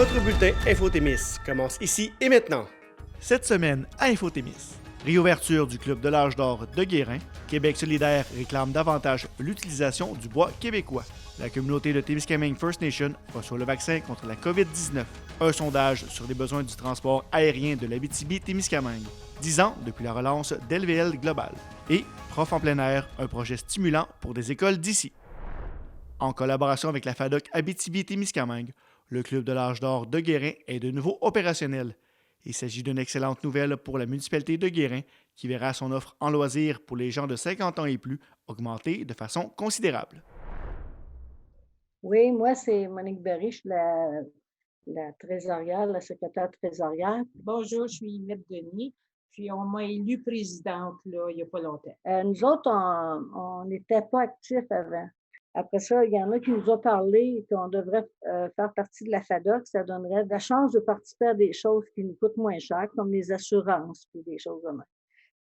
Votre bulletin Info-Témis commence ici et maintenant. Cette semaine, à Info-Témis, réouverture du Club de l'Âge d'Or de Guérin, Québec solidaire réclame davantage l'utilisation du bois québécois. La communauté de Témiscamingue First Nation reçoit le vaccin contre la COVID-19. Un sondage sur les besoins du transport aérien de l'Abitibi-Témiscamingue. 10 ans depuis la relance d'LVL Global. Et Prof en plein air, un projet stimulant pour des écoles d'ici. En collaboration avec la FADOC Abitibi-Témiscamingue, le Club de l'Âge d'Or de Guérin est de nouveau opérationnel. Il s'agit d'une excellente nouvelle pour la municipalité de Guérin qui verra son offre en loisirs pour les gens de 50 ans et plus augmenter de façon considérable. Oui, moi, c'est Monique Berry, je suis la trésorière, la secrétaire trésorière. Bonjour, je suis Yvette Denis, puis on m'a élue présidente là, il n'y a pas longtemps. Nous autres, on n'était pas actifs avant. Après ça, il y en a qui nous ont parlé qu'on devrait faire partie de la FADOC. Ça donnerait la chance de participer à des choses qui nous coûtent moins cher, comme les assurances et des choses de même.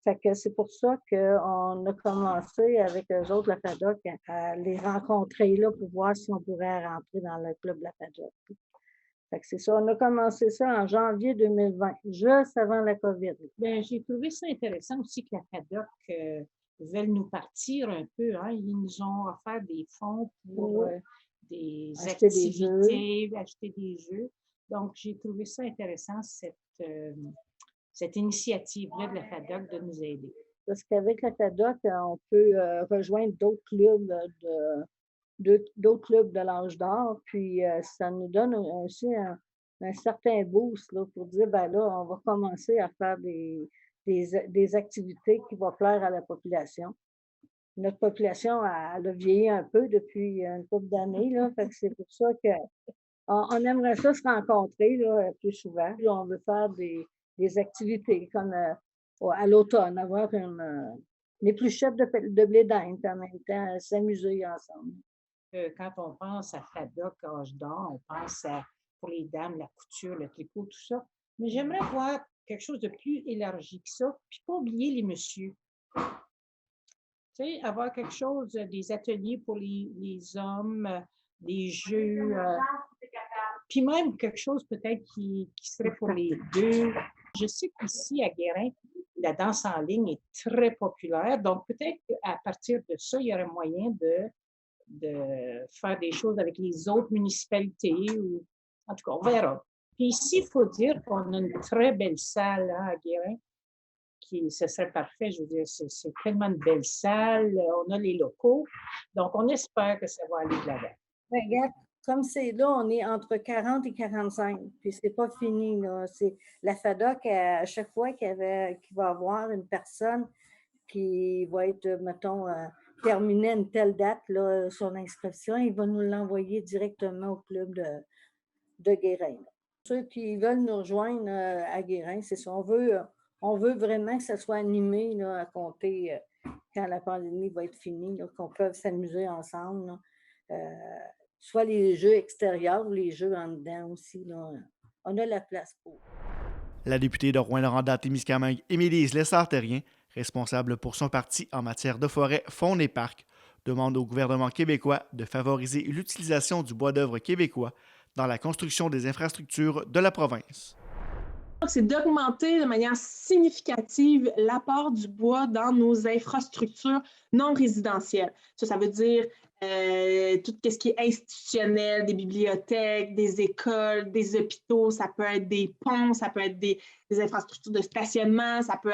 Fait que c'est pour ça qu'on a commencé avec eux autres, la FADOC, à les rencontrer là pour voir si on pourrait rentrer dans le club de la FADOC. Fait que c'est ça. On a commencé ça en janvier 2020, juste avant la COVID. Bien, j'ai trouvé ça intéressant aussi que la FADOC veulent nous partir un peu. Hein. Ils nous ont offert des fonds pour des acheter activités, acheter des jeux. Donc, j'ai trouvé ça intéressant, cette initiative-là de la FADOC de nous aider. Parce qu'avec la FADOC, on peut rejoindre d'autres clubs d'autres clubs de l'âge d'or, puis ça nous donne aussi un certain boost là, pour dire, ben là, on va commencer à faire des activités qui vont plaire à la population. Notre population, elle a vieilli un peu depuis une couple d'années, là, fait que c'est pour ça qu'on aimerait ça se rencontrer là, plus souvent. Puis on veut faire des activités comme à l'automne, avoir une épluchette de blé d'Inde, puis en même temps s'amuser ensemble. Quand on pense à FADOC, âge d'or, on pense pour les dames, la couture, le tricot, tout ça. Mais j'aimerais voir quelque chose de plus élargi que ça, puis pas oublier les messieurs. Tu sais, avoir quelque chose, des ateliers pour les hommes, des jeux, puis même quelque chose peut-être qui serait pour les deux. Je sais qu'ici, à Guérin, la danse en ligne est très populaire, donc peut-être qu'à partir de ça, il y aurait moyen de faire des choses avec les autres municipalités. Ou, en tout cas, on verra. Puis ici, il faut dire qu'on a une très belle salle hein, à Guérin, ce serait parfait. Je veux dire, c'est tellement une belle salle. On a les locaux. Donc, on espère que ça va aller de l'avant. Ben, regarde, comme c'est là, on est entre 40 et 45, puis c'est pas fini. Là. C'est la FADOC, à chaque fois qu'il va avoir une personne qui va être, mettons, terminer une telle date, là, son inscription, il va nous l'envoyer directement au club de Guérin. Ceux qui veulent nous rejoindre à Guérin, c'est ça. On veut vraiment que ça soit animé là, à compter quand la pandémie va être finie, là, qu'on peut s'amuser ensemble. Soit les jeux extérieurs ou les jeux en dedans aussi. Là. On a la place pour. La députée de Rouyn-Noranda-Témiscamingue, Émilise Lessard-Terrien, responsable pour son parti en matière de forêt, faune et parcs, demande au gouvernement québécois de favoriser l'utilisation du bois d'œuvre québécois dans la construction des infrastructures de la province. C'est d'augmenter de manière significative l'apport du bois dans nos infrastructures non résidentielles. Ça veut dire tout ce qui est institutionnel, des bibliothèques, des écoles, des hôpitaux, ça peut être des ponts, ça peut être des infrastructures de stationnement, ça peut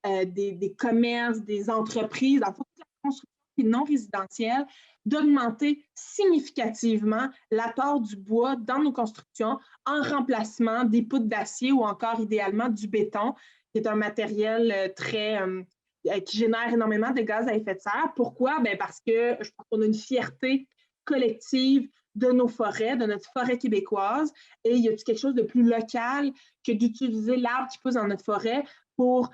être des commerces, des entreprises. En fait, toute la construction qui est non résidentielle, d'augmenter significativement l'apport du bois dans nos constructions en remplacement des poutres d'acier ou encore idéalement du béton, qui est un matériel qui génère énormément de gaz à effet de serre. Pourquoi? Bien parce que je pense qu'on a une fierté collective de nos forêts, de notre forêt québécoise, et il y a quelque chose de plus local que d'utiliser l'arbre qui pousse dans notre forêt pour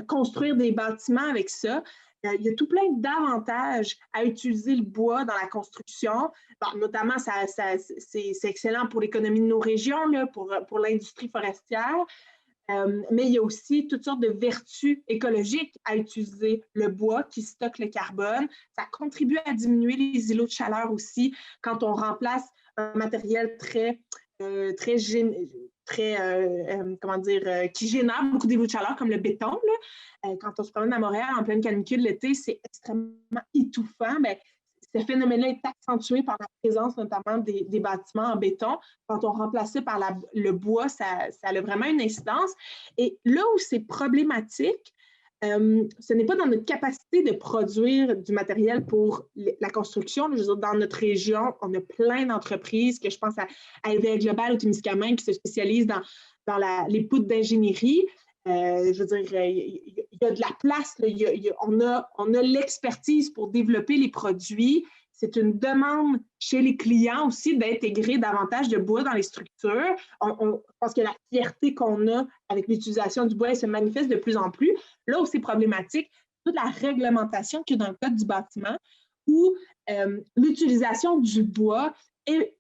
construire des bâtiments avec ça. Il y a tout plein d'avantages à utiliser le bois dans la construction. Bon, notamment, c'est excellent pour l'économie de nos régions, là, pour l'industrie forestière. Mais il y a aussi toutes sortes de vertus écologiques à utiliser le bois qui stocke le carbone. Ça contribue à diminuer les îlots de chaleur aussi quand on remplace un matériel très qui génère beaucoup d'îlots de chaleur, comme le béton. Là. Quand on se promène à Montréal en pleine canicule l'été, c'est extrêmement étouffant. Mais ce phénomène-là est accentué par la présence notamment des bâtiments en béton. Quand on remplaçait par le bois, ça a vraiment une incidence. Et là où c'est problématique, ce n'est pas dans notre capacité de produire du matériel pour la construction. Je veux dire, dans notre région, on a plein d'entreprises, que je pense à EVA Global ou Témiscamingue, qui se spécialisent dans les poutres d'ingénierie. Je veux dire, il y a de la place, là, on a l'expertise pour développer les produits. C'est une demande chez les clients aussi d'intégrer davantage de bois dans les structures. Je pense que la fierté qu'on a avec l'utilisation du bois, elle se manifeste de plus en plus. Là où c'est problématique, toute la réglementation qu'il y a dans le code du bâtiment où l'utilisation du bois est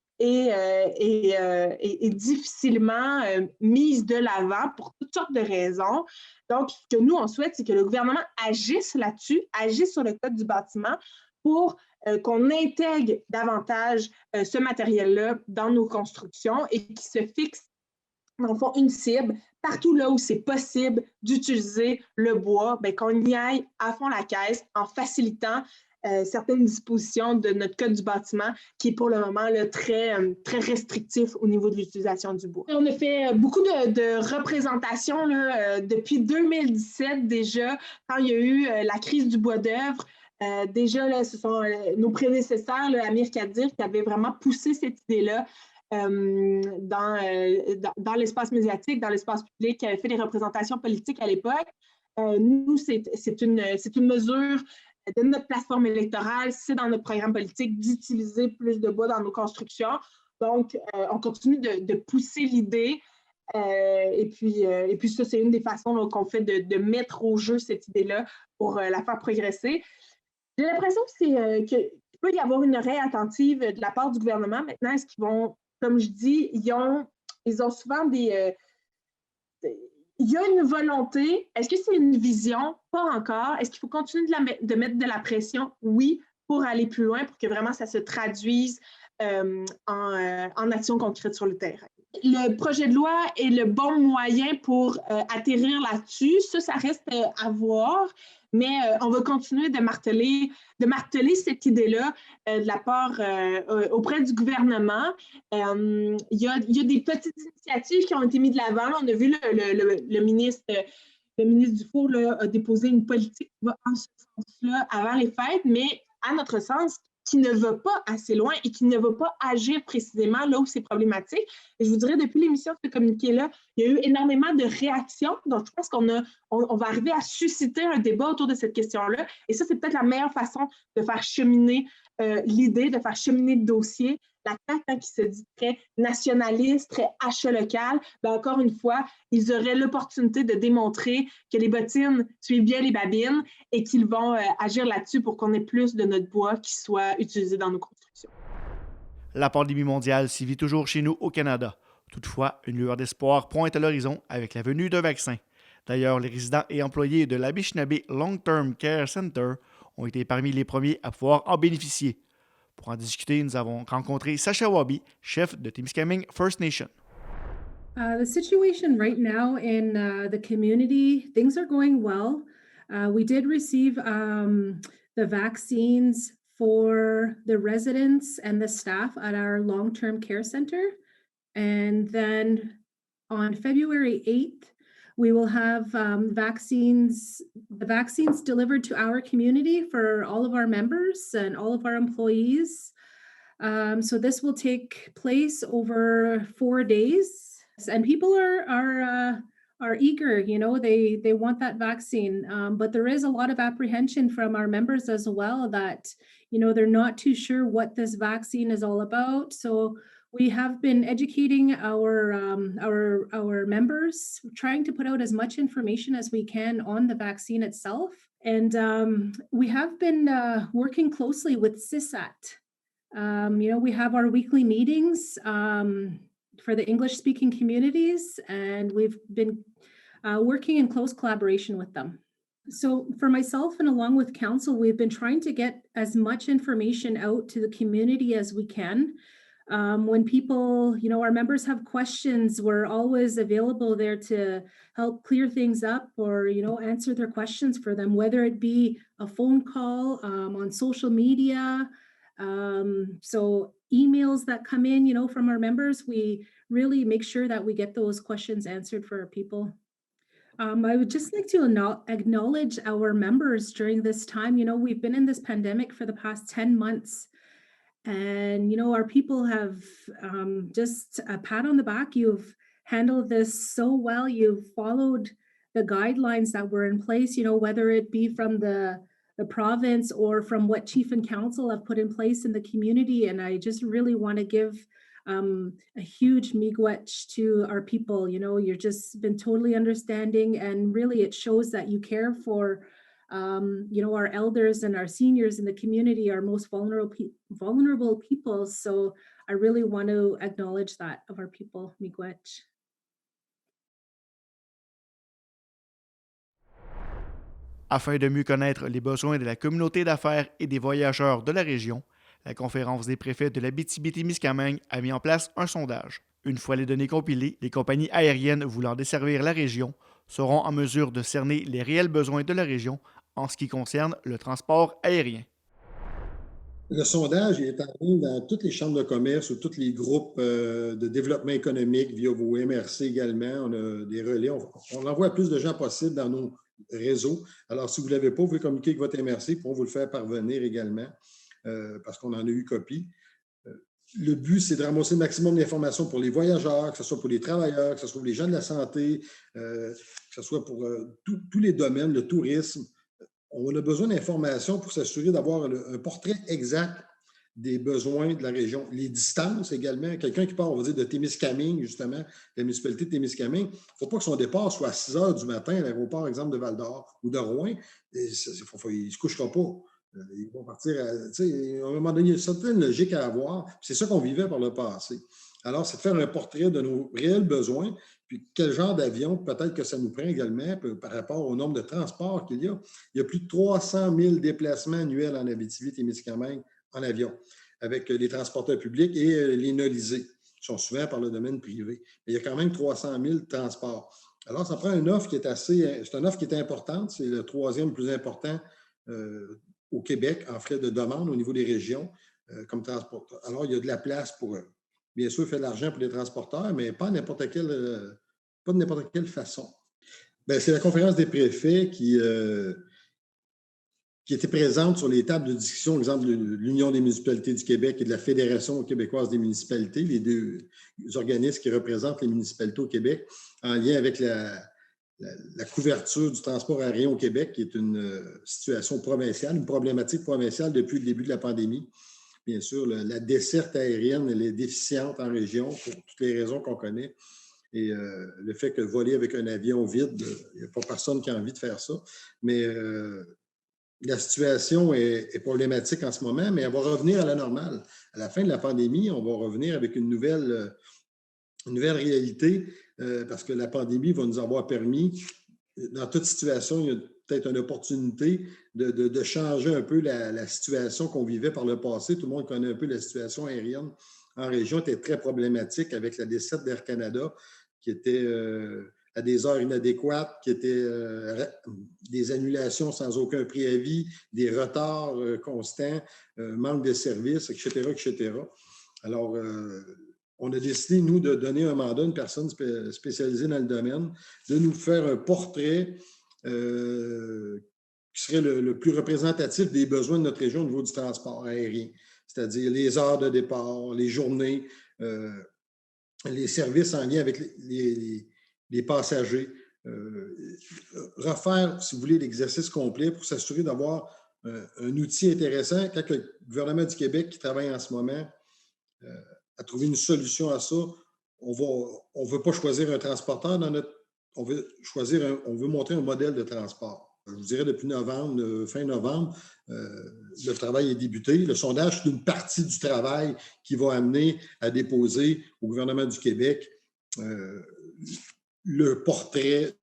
difficilement mise de l'avant pour toutes sortes de raisons. Donc, ce que nous, on souhaite, c'est que le gouvernement agisse là-dessus, agisse sur le code du bâtiment pour qu'on intègre davantage ce matériel-là dans nos constructions et qu'il se fixe, dans le fond, une cible partout là où c'est possible d'utiliser le bois, bien, qu'on y aille à fond la caisse en facilitant certaines dispositions de notre code du bâtiment qui est pour le moment là, très restrictif au niveau de l'utilisation du bois. On a fait beaucoup de représentations là, depuis 2017 déjà, quand il y a eu la crise du bois d'œuvre. Déjà, là, ce sont nos prédécesseurs, là, Amir Kadir, qui avaient vraiment poussé cette idée-là dans l'espace médiatique, dans l'espace public, qui avait fait des représentations politiques à l'époque. Nous, c'est une mesure de notre plateforme électorale, c'est dans notre programme politique d'utiliser plus de bois dans nos constructions. Donc, on continue de pousser l'idée. Et puis ça, c'est une des façons qu'on fait de mettre au jeu cette idée-là pour la faire progresser. J'ai l'impression qu'il peut y avoir une oreille attentive de la part du gouvernement. Maintenant, est-ce qu'ils vont, comme je dis, ils ont souvent il y a une volonté. Est-ce que c'est une vision? Pas encore. Est-ce qu'il faut continuer de mettre de la pression? Oui, pour aller plus loin, pour que vraiment ça se traduise en action concrète sur le terrain. Le projet de loi est le bon moyen pour atterrir là-dessus. Ça reste à voir, mais on va continuer de marteler cette idée-là de la part auprès du gouvernement. Il y a des petites initiatives qui ont été mises de l'avant. On a vu le ministre Dufour là, a déposé une politique qui va en ce sens-là avant les fêtes, mais à notre sens, qui ne va pas assez loin et qui ne va pas agir précisément là où c'est problématique. Et je vous dirais, depuis l'émission de ce communiqué-là, il y a eu énormément de réactions. Donc, je pense qu'on va arriver à susciter un débat autour de cette question-là. Et ça, c'est peut-être la meilleure façon de faire cheminer l'idée, de faire cheminer le dossier. La CAQ, qui se dit très nationaliste, très achat local, bien, encore une fois, ils auraient l'opportunité de démontrer que les bottines suivent bien les babines et qu'ils vont agir là-dessus pour qu'on ait plus de notre bois qui soit utilisé dans nos constructions. La pandémie mondiale s'y vit toujours chez nous au Canada. Toutefois, une lueur d'espoir pointe à l'horizon avec la venue d'un vaccin. D'ailleurs, les résidents et employés de l'Anishinaabe Long-Term Care Center ont été parmi les premiers à pouvoir en bénéficier. Pour en discuter, nous avons rencontré Sasha Wabi, chef de Témiscamingue First Nation. The situation right now in the community, things are going well. We did receive the vaccines for the residents and the staff at our long-term care center. And then on February 8th, we will have the vaccines delivered to our community for all of our members and all of our employees. So this will take place over 4 days, and people are eager. You know, they want that vaccine, but there is a lot of apprehension from our members as well that, you know, they're not too sure what this vaccine is all about. So we have been educating our members, trying to put out as much information as we can on the vaccine itself. And we have been working closely with CISAT. You know, we have our weekly meetings for the English-speaking communities, and we've been working in close collaboration with them. So for myself and along with council, we've been trying to get as much information out to the community as we can. When people, our members have questions, we're always available there to help clear things up or, answer their questions for them, whether it be a phone call, on social media. So emails that come in, from our members, we really make sure that we get those questions answered for our people. I would just like to acknowledge our members during this time. We've been in this pandemic for the past 10 months. And, our people have just a pat on the back. You've handled this so well. You've followed the guidelines that were in place, whether it be from the province or from what chief and council have put in place in the community. And I just really want to give a huge miigwech to our people. You've just been totally understanding, and really it shows that you care for our elders and our seniors in the community, our most vulnerable people. So I really want to acknowledge that of our people. Miigwech. Afin de mieux connaître les besoins de la communauté d'affaires et des voyageurs de la région, la conférence des préfets de l'Abitibi-Témiscamingue a mis en place un sondage. Une fois les données compilées, les compagnies aériennes voulant desservir la région seront en mesure de cerner les réels besoins de la région en ce qui concerne le transport aérien. Le sondage est en ligne dans toutes les chambres de commerce ou tous les groupes de développement économique via vos MRC également. On a des relais. On envoie plus de gens possible dans nos réseaux. Alors, si vous ne l'avez pas, vous pouvez communiquer avec votre MRC pour vous le faire parvenir également parce qu'on en a eu copie. Le but, c'est de ramasser le maximum d'informations pour les voyageurs, que ce soit pour les travailleurs, que ce soit pour les gens de la santé, que ce soit pour tous les domaines, le tourisme. On a besoin d'informations pour s'assurer d'avoir un portrait exact des besoins de la région. Les distances également. Quelqu'un qui part, on va dire, de Témiscamingue, justement, de la municipalité de Témiscamingue, il ne faut pas que son départ soit à 6 heures du matin à l'aéroport, exemple, de Val-d'Or ou de Rouen. Il ne se couchera pas. Ils vont partir à un moment donné, il y a une certaine logique à avoir. C'est ça qu'on vivait par le passé. Alors, c'est de faire un portrait de nos réels besoins, puis quel genre d'avion peut-être que ça nous prend également par rapport au nombre de transports qu'il y a. Il y a plus de 300 000 déplacements annuels en Abitibi-Témiscamingue en avion, avec les transporteurs publics et les nolisés, qui sont souvent par le domaine privé. Mais il y a quand même 300 000 transports. Alors, ça prend une offre qui est c'est une offre qui est importante. C'est le troisième plus important au Québec en frais de demande au niveau des régions comme transporteur. Alors, il y a de la place pour eux. Bien sûr, il fait de l'argent pour les transporteurs, mais pas de n'importe quelle façon. Bien, c'est la conférence des préfets qui était présente sur les tables de discussion, exemple de l'Union des municipalités du Québec et de la Fédération québécoise des municipalités, les deux organismes qui représentent les municipalités au Québec, en lien avec la couverture du transport aérien au Québec, qui est une situation provinciale, une problématique provinciale depuis le début de la pandémie. Bien sûr, la desserte aérienne, elle est déficiente en région pour toutes les raisons qu'on connaît. Et le fait que voler avec un avion vide, il n'y a pas personne qui a envie de faire ça. Mais la situation est problématique en ce moment, mais elle va revenir à la normale. À la fin de la pandémie, on va revenir avec une nouvelle réalité parce que la pandémie va nous avoir permis, dans toute situation, il y a peut-être une opportunité de changer un peu la situation qu'on vivait par le passé. Tout le monde connaît un peu la situation aérienne en région, était très problématique avec la desserte d'Air Canada qui était à des heures inadéquates, qui étaient des annulations sans aucun préavis, des retards constants, manque de services, etc., etc. Alors, on a décidé, nous, de donner un mandat à une personne spécialisée dans le domaine, de nous faire un portrait qui serait le plus représentatif des besoins de notre région au niveau du transport aérien, c'est-à-dire les heures de départ, les journées, les services en lien avec les passagers. Refaire, si vous voulez, l'exercice complet pour s'assurer d'avoir un outil intéressant. Quand le gouvernement du Québec, qui travaille en ce moment, à trouver une solution à ça, on ne veut pas choisir un transporteur on veut montrer un modèle de transport. Je vous dirais depuis novembre, fin novembre, le travail est débuté. Le sondage, c'est une partie du travail qui va amener à déposer au gouvernement du Québec le portrait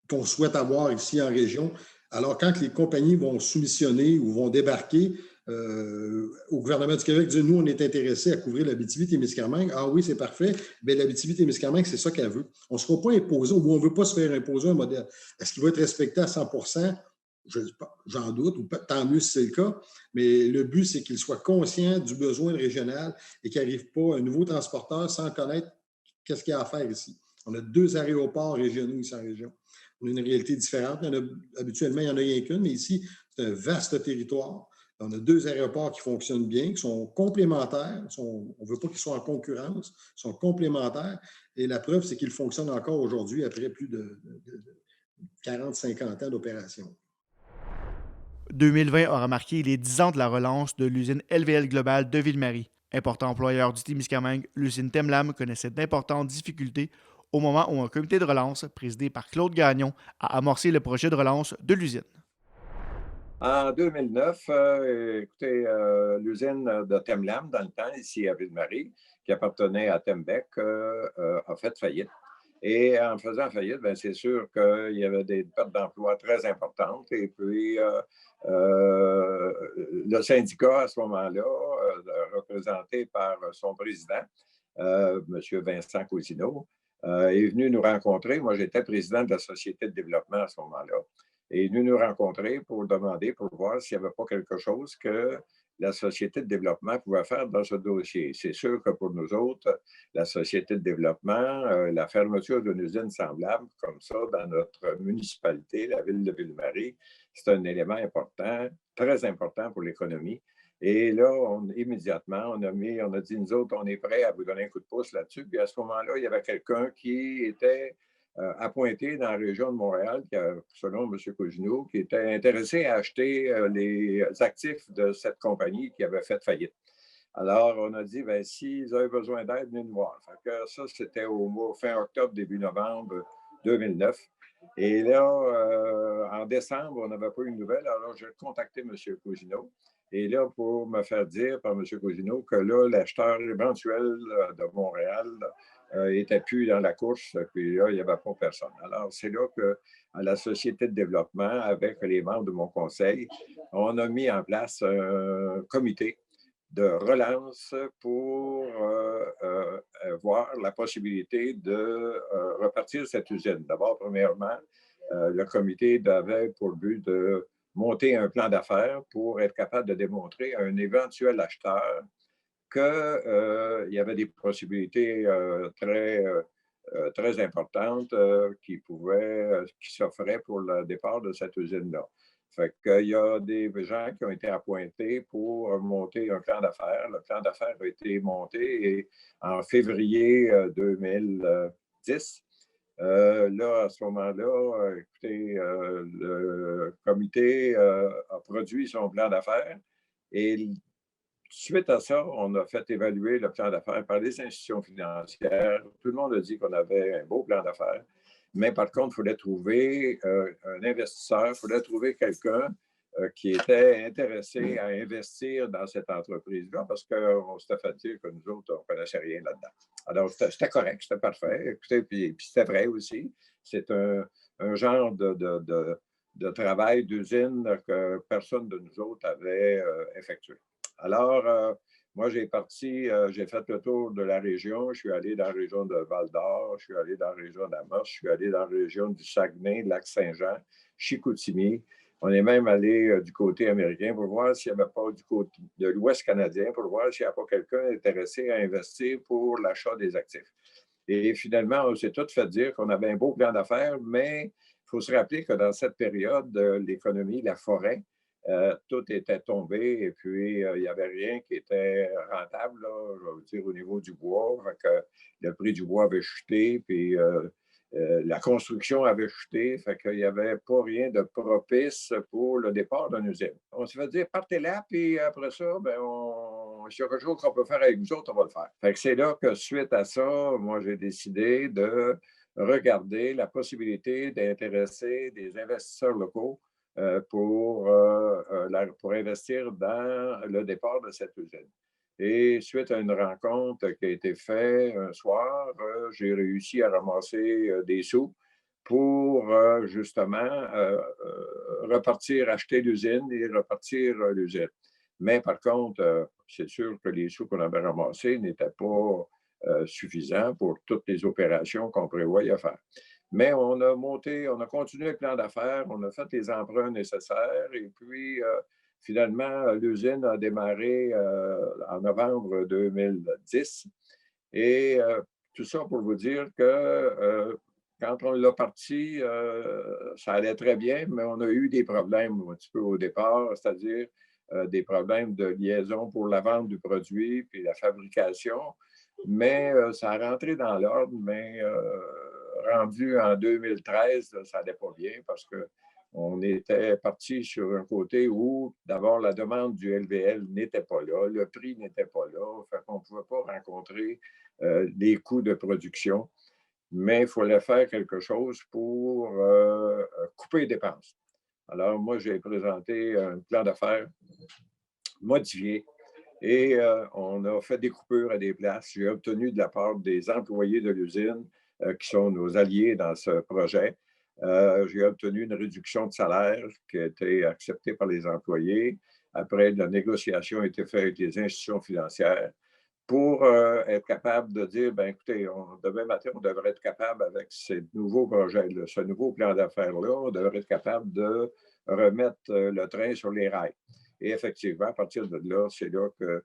qu'on souhaite avoir ici en région. Alors, quand les compagnies vont soumissionner ou vont débarquer, au gouvernement du Québec, dire, nous, on est intéressés à couvrir l'Abitibi-Témiscamingue. Ah oui, c'est parfait. Bien, l'Abitibi-Témiscamingue, c'est ça qu'elle veut. On ne se fera pas imposer, ou on ne veut pas se faire imposer un modèle. Est-ce qu'il va être respecté à 100%? J'en doute, ou tant mieux si c'est le cas, mais le but, c'est qu'il soit conscient du besoin régional et qu'il n'arrive pas un nouveau transporteur sans connaître qu'est-ce qu'il y a à faire ici. On a 2 aéroports régionaux ici en région. On a une réalité différente. Habituellement, il n'y en a rien qu'une, mais ici, c'est un vaste territoire. On a 2 aéroports qui fonctionnent bien, qui sont complémentaires. On ne veut pas qu'ils soient en concurrence, ils sont complémentaires. Et la preuve, c'est qu'ils fonctionnent encore aujourd'hui après plus de 40-50 ans d'opération. 2020 aura marqué les 10 ans de la relance de l'usine LVL Global de Ville-Marie. Important employeur du Témiscamingue, l'usine Temlam connaissait d'importantes difficultés au moment où un comité de relance, présidé par Claude Gagnon, a amorcé le projet de relance de l'usine. En 2009, écoutez, l'usine de Temlam, dans le temps, ici à Ville-Marie, qui appartenait à Tembec, a fait faillite. Et en faisant faillite, bien, c'est sûr qu'il y avait des pertes d'emploi très importantes. Et puis, le syndicat, à ce moment-là, représenté par son président, M. Vincent Cousineau, est venu nous rencontrer. Moi, j'étais président de la Société de développement à ce moment-là. Et est venu nous rencontrer pour demander, pour voir s'il n'y avait pas quelque chose que la Société de développement pouvait faire dans ce dossier. C'est sûr que pour nous autres, la Société de développement, la fermeture d'une usine semblable comme ça dans notre municipalité, la ville de Ville-Marie, c'est un élément important, très important pour l'économie. Et là, immédiatement, on a dit, nous autres, on est prêts à vous donner un coup de pouce là-dessus. Puis à ce moment-là, il y avait quelqu'un qui était appointé dans la région de Montréal, selon M. Cousineau, qui était intéressé à acheter les actifs de cette compagnie qui avait fait faillite. Alors, on a dit, bien, s'ils avaient besoin d'aide, venez nous voir. Fait que ça, c'était au mois fin octobre, début novembre 2009. Et là, en décembre, on n'avait pas eu de nouvelles. Alors, j'ai contacté M. Cousineau. Et là, pour me faire dire par M. Cousineau que là, l'acheteur éventuel de Montréal n'était plus dans la course, puis là, il n'y avait pas personne. Alors, c'est là que, à la Société de développement, avec les membres de mon conseil, on a mis en place un comité de relance pour voir la possibilité de repartir cette usine. D'abord, premièrement, le comité avait pour le but de monter un plan d'affaires pour être capable de démontrer à un éventuel acheteur qu'il y avait des possibilités très importantes qui s'offraient pour le départ de cette usine-là. Fait qu'il y a des gens qui ont été appointés pour monter un plan d'affaires. Le plan d'affaires a été monté en février 2010. Là, à ce moment-là, écoutez, le comité a produit son plan d'affaires et suite à ça, on a fait évaluer le plan d'affaires par les institutions financières. Tout le monde a dit qu'on avait un beau plan d'affaires. Mais par contre, il fallait trouver un investisseur, il fallait trouver quelqu'un qui était intéressé à investir dans cette entreprise-là parce qu'on s'était fait dire que nous autres, on ne connaissait rien là-dedans. Alors, c'était correct, c'était parfait. Écoutez, puis c'était vrai aussi. C'est un genre de travail d'usine que personne de nous autres avait effectué. Alors, moi, j'ai fait le tour de la région. Je suis allé dans la région de Val-d'Or, je suis allé dans la région d'Amos, je suis allé dans la région du Saguenay, Lac-Saint-Jean, Chicoutimi. On est même allé du côté américain pour voir s'il n'y avait pas du côté de l'Ouest canadien, pour voir s'il n'y a pas quelqu'un intéressé à investir pour l'achat des actifs. Et finalement, on s'est tout fait dire qu'on avait un beau plan d'affaires, mais il faut se rappeler que dans cette période, l'économie, la forêt, tout était tombé et puis il n'y avait rien qui était rentable, là, je vais vous dire, au niveau du bois. Fait que le prix du bois avait chuté, puis la construction avait chuté, fait qu'il n'y avait pas rien de propice pour le départ d'une usine. On s'est fait dire, partez là, puis après ça, ben, s'il y a quelque chose qu'on peut faire avec vous autres, on va le faire. Fait que c'est là que, suite à ça, moi, j'ai décidé de regarder la possibilité d'intéresser des investisseurs locaux pour investir dans le départ de cette usine. Et suite à une rencontre qui a été faite un soir, j'ai réussi à ramasser des sous pour justement repartir, acheter l'usine et repartir l'usine. Mais par contre, c'est sûr que les sous qu'on avait ramassés n'étaient pas suffisants pour toutes les opérations qu'on prévoyait faire. Mais on a continué le plan d'affaires, on a fait les emprunts nécessaires et puis finalement, l'usine a démarré en novembre 2010. Et tout ça pour vous dire que quand on l'a parti, ça allait très bien, mais on a eu des problèmes un petit peu au départ, c'est-à-dire des problèmes de liaison pour la vente du produit puis la fabrication. Mais ça a rentré dans l'ordre, mais rendu en 2013, ça n'allait pas bien parce qu'on était parti sur un côté où, d'abord, la demande du LVL n'était pas là, le prix n'était pas là, fait qu'on ne pouvait pas rencontrer les coûts de production, mais il fallait faire quelque chose pour couper les dépenses. Alors, moi, j'ai présenté un plan d'affaires modifié et on a fait des coupures à des places. J'ai obtenu de la part des employés de l'usine, qui sont nos alliés dans ce projet, j'ai obtenu une réduction de salaire qui a été acceptée par les employés. Après, la négociation a été faite avec les institutions financières pour être capable de dire, bien, écoutez, demain matin, on devrait être capable, avec ce nouveau projet, ce nouveau plan d'affaires-là, on devrait être capable de remettre le train sur les rails. Et effectivement, à partir de là, c'est là que,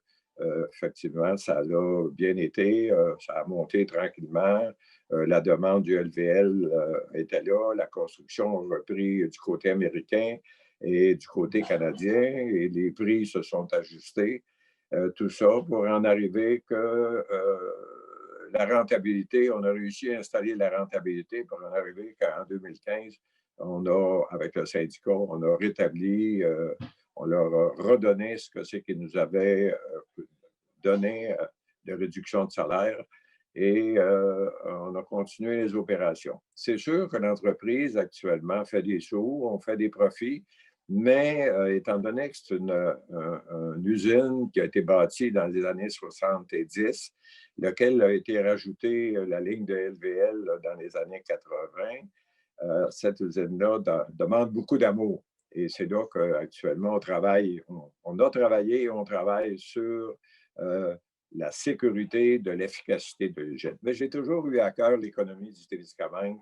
effectivement, ça a bien été, ça a monté tranquillement. La demande du LVL était là, la construction a repris du côté américain et du côté canadien, et les prix se sont ajustés. Tout ça pour en arriver que la rentabilité, on a réussi à installer la rentabilité pour en arriver qu'en 2015, avec le syndicat, on a rétabli, on leur a redonné ce que c'est qu'ils nous avaient donné de réduction de salaire et on a continué les opérations. C'est sûr que l'entreprise actuellement fait des sous, on fait des profits, mais étant donné que c'est une usine qui a été bâtie dans les années 70, laquelle a été rajoutée la ligne de LVL dans les années 80, cette usine-là demande beaucoup d'amour. Et c'est là qu'actuellement, on travaille, on a travaillé et on travaille sur la sécurité de l'efficacité de l'usine. Mais j'ai toujours eu à cœur l'économie du Témiscamingue.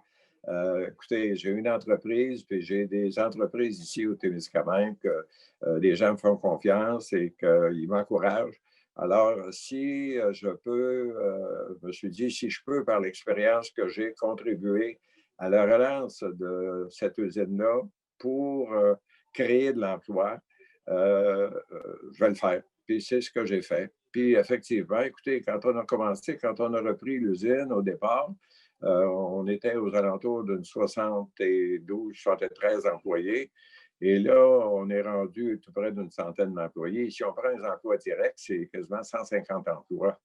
Écoutez, j'ai une entreprise, puis j'ai des entreprises ici au Témiscamingue que les gens me font confiance et qu'ils m'encouragent. Alors, si je peux, je me suis dit, si je peux, par l'expérience que j'ai, contribuer à la relance de cette usine-là pour créer de l'emploi, je vais le faire. Puis c'est ce que j'ai fait. Puis effectivement, écoutez, quand on a commencé, quand on a repris l'usine au départ, on était aux alentours d'une 72, 73 employés. Et là, on est rendu tout près d'une centaine d'employés. Si on prend les emplois directs, c'est quasiment 150 emplois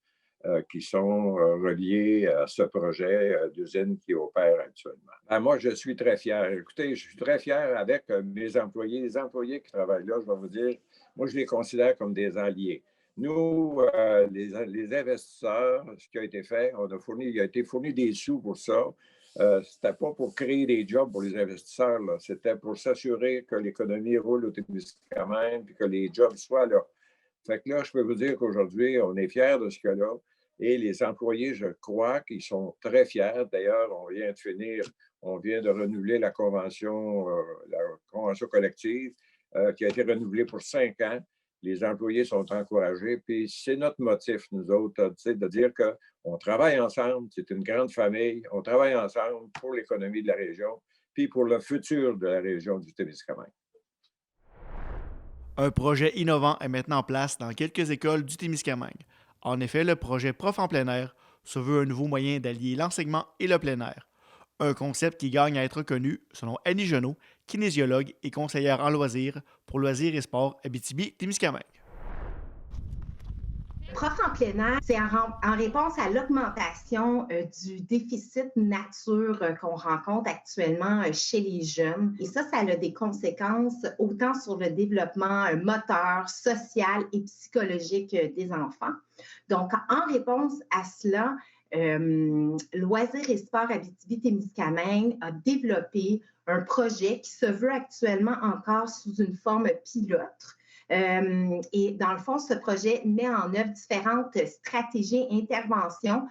qui sont reliés à ce projet d'usine qui opère actuellement. Moi, je suis très fier. Écoutez, je suis très fier avec mes employés. Les employés qui travaillent là, je vais vous dire, moi, je les considère comme des alliés. Nous, les investisseurs, ce qui a été fait, il a été fourni des sous pour ça. C'était pas pour créer des jobs pour les investisseurs, là. C'était pour s'assurer que l'économie roule au Témiscamingue et que les jobs soient là. Fait que là, je peux vous dire qu'aujourd'hui, on est fiers de ce qu'il y a là. Et les employés, je crois qu'ils sont très fiers. D'ailleurs, on vient de renouveler la convention collective qui a été renouvelée pour 5 ans. Les employés sont encouragés. Puis c'est notre motif, nous autres, de dire qu'on travaille ensemble, c'est une grande famille, on travaille ensemble pour l'économie de la région, puis pour le futur de la région du Témiscamingue. Un projet innovant est maintenant en place dans quelques écoles du Témiscamingue. En effet, le projet Prof en plein air se veut un nouveau moyen d'allier l'enseignement et le plein air. Un concept qui gagne à être connu, selon Annie Genot, kinésiologue et conseillère en loisirs pour Loisirs et Sports Abitibi-Témiscamingue. Prof en plein air, c'est en réponse à l'augmentation du déficit nature qu'on rencontre actuellement chez les jeunes. Et ça a des conséquences autant sur le développement moteur, social et psychologique des enfants. Donc, en réponse à cela, Loisirs et Sports Abitibi-Témiscamingue a développé un projet qui se veut actuellement encore sous une forme pilote, Et dans le fond, ce projet met en œuvre différentes stratégies et interventions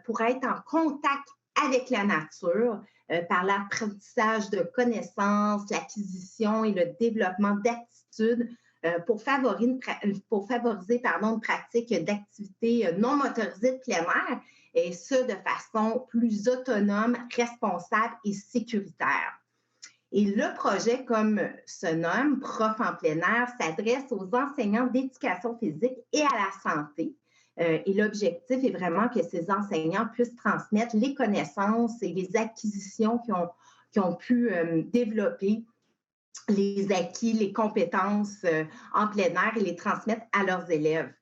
pour être en contact avec la nature par l'apprentissage de connaissances, l'acquisition et le développement d'attitudes pour favoriser une pratique d'activités non motorisées de plein air, et ce, de façon plus autonome, responsable et sécuritaire. Et le projet, comme se nomme, Prof en plein air, s'adresse aux enseignants d'éducation physique et à la santé. Et l'objectif est vraiment que ces enseignants puissent transmettre les connaissances et les acquisitions qu'ils ont pu développer, les acquis, les compétences en plein air et les transmettre à leurs élèves.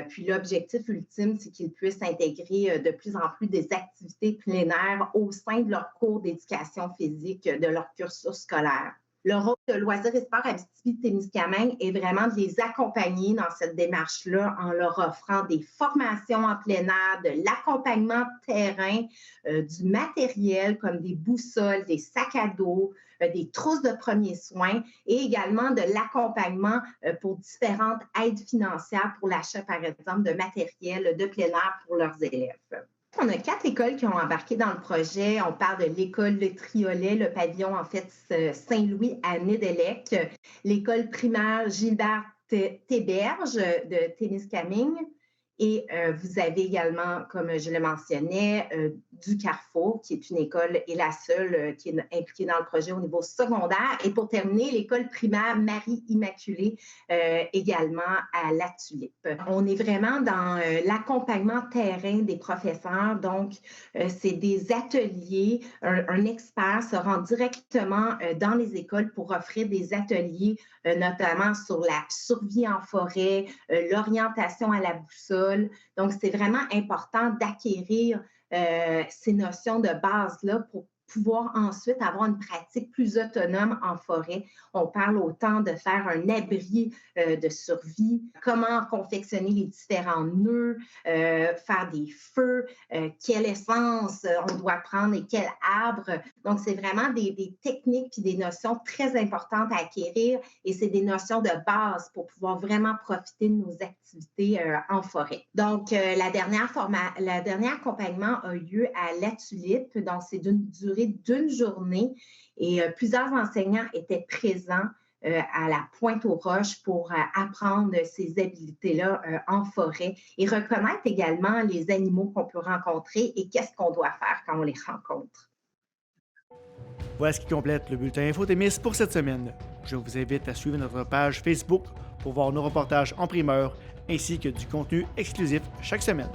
Puis l'objectif ultime, c'est qu'ils puissent intégrer de plus en plus des activités plein air au sein de leur cours d'éducation physique, de leur cursus scolaire. Le rôle de Loisirs et Sports Abitibi-Témiscamingue est vraiment de les accompagner dans cette démarche-là en leur offrant des formations en plein air, de l'accompagnement terrain, du matériel comme des boussoles, des sacs à dos, des trousses de premiers soins et également de l'accompagnement pour différentes aides financières pour l'achat, par exemple, de matériel de plein air pour leurs élèves. On a 4 écoles qui ont embarqué dans le projet. On parle de l'école Le Triolet, le pavillon, en fait, Saint-Louis à Nédélec, l'école primaire Gilbert Théberge de Témiscamingue. Et vous avez également, comme je le mentionnais, du Carrefour, qui est une école et la seule qui est impliquée dans le projet au niveau secondaire. Et pour terminer, l'école primaire Marie-Immaculée, également à La Tulipe. On est vraiment dans l'accompagnement terrain des professeurs. Donc, c'est des ateliers. Un expert se rend directement dans les écoles pour offrir des ateliers, notamment sur la survie en forêt, l'orientation à la boussole. Donc, c'est vraiment important d'acquérir ces notions de base-là pour pouvoir ensuite avoir une pratique plus autonome en forêt. On parle autant de faire un abri de survie, comment confectionner les différents nœuds, faire des feux, quelle essence on doit prendre et quel arbre. Donc, c'est vraiment des techniques puis des notions très importantes à acquérir et c'est des notions de base pour pouvoir vraiment profiter de nos activités en forêt. Donc, la dernière accompagnement a lieu à La Tulipe. Donc, c'est d'une durée d'une journée et plusieurs enseignants étaient présents à la Pointe-aux-Roches pour apprendre ces habiletés-là en forêt et reconnaître également les animaux qu'on peut rencontrer et qu'est-ce qu'on doit faire quand on les rencontre. Voilà ce qui complète le bulletin InfoTémis pour cette semaine. Je vous invite à suivre notre page Facebook pour voir nos reportages en primeur ainsi que du contenu exclusif chaque semaine.